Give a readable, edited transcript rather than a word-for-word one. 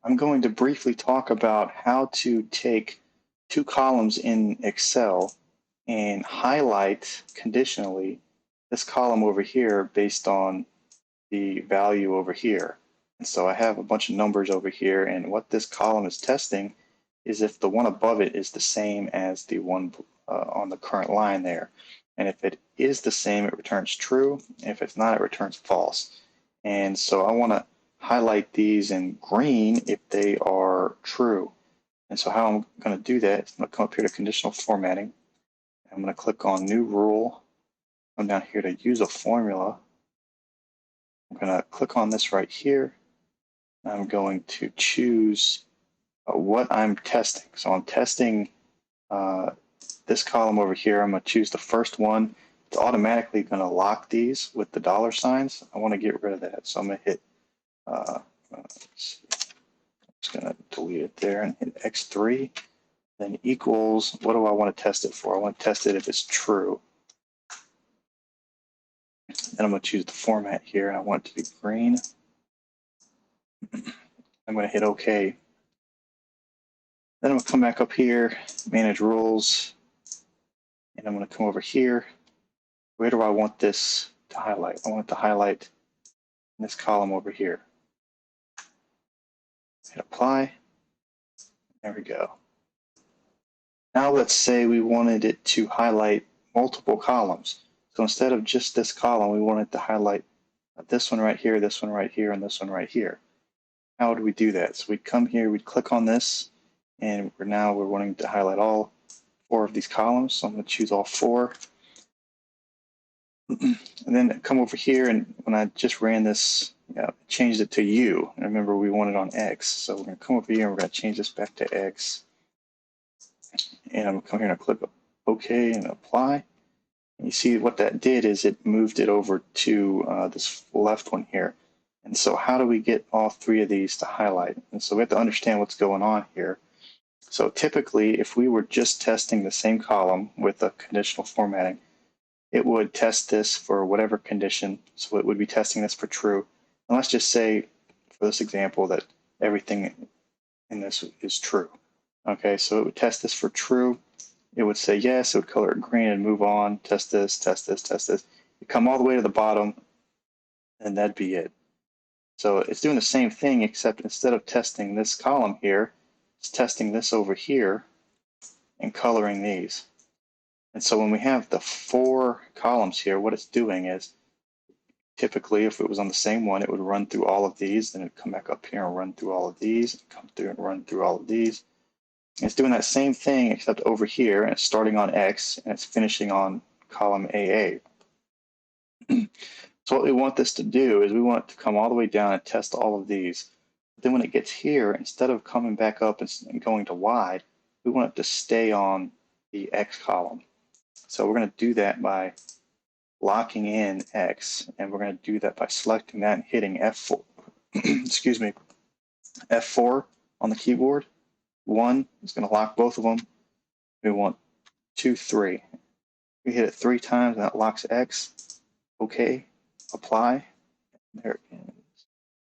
I'm going to briefly talk about how to take two columns in Excel and highlight conditionally this column over here based on the value over here. And so I have a bunch of numbers over here, and what this column is testing is if the one above it is the same as the one on the current line there. And if it is the same, it returns true. If it's not, it returns false. And so I want to highlight these in green if they are true. And so how I'm going to do that is I'm going to come up here to Conditional Formatting. I'm going to click on New Rule. Come down here to Use a Formula. I'm going to click on this right here. I'm going to choose what I'm testing. So I'm testing this column over here. I'm going to choose the first one. It's automatically going to lock these with the dollar signs. I want to get rid of that. So I'm going to hit, I'm just going to delete it there and hit X3. Then equals, what do I want to test it for? I want to test it if it's true. Then I'm going to choose the format here, and I want it to be green. I'm going to hit OK. Then I'm going to come back up here, Manage Rules, and I'm going to come over here. Where do I want this to highlight? I want it to highlight in this column over here. Hit Apply. There we go. Now let's say we wanted it to highlight multiple columns. So instead of just this column, we wanted to highlight this one right here, this one right here, and this one right here. How would we do that? So we'd come here, we'd click on this, and we're wanting to highlight all 4 of these columns. So I'm going to choose all 4. And then come over here, and when I just ran this, changed it to U. And remember, we want it on X. So we're going to come over here, and we're going to change this back to X. And I'm going to come here and click OK and Apply. And you see what that did is it moved it over to this left one here. And so how do we get all 3 of these to highlight? And so we have to understand what's going on here. So typically, if we were just testing the same column with a conditional formatting, it would test this for whatever condition. So it would be testing this for true. And let's just say, for this example, that everything in this is true. Okay, so it would test this for true. It would say yes, it would color it green and move on, test this, test this, test this. You come all the way to the bottom, and that'd be it. So it's doing the same thing, except instead of testing this column here, it's testing this over here and coloring these. And so when we have the 4 columns here, what it's doing is, typically if it was on the same one, it would run through all of these, then it'd come back up here and run through all of these, and come through and run through all of these. And it's doing that same thing, except over here, and it's starting on X, and it's finishing on column AA. So what we want this to do is we want it to come all the way down and test all of these. But then when it gets here, instead of coming back up and going to Y, we want it to stay on the X column. So we're going to do that by locking in X, and we're going to do that by selecting that and hitting F4. Excuse me, F4 on the keyboard. 1 is going to lock both of them. We want 2, 3. We hit it 3 times, and that locks X. OK, apply. There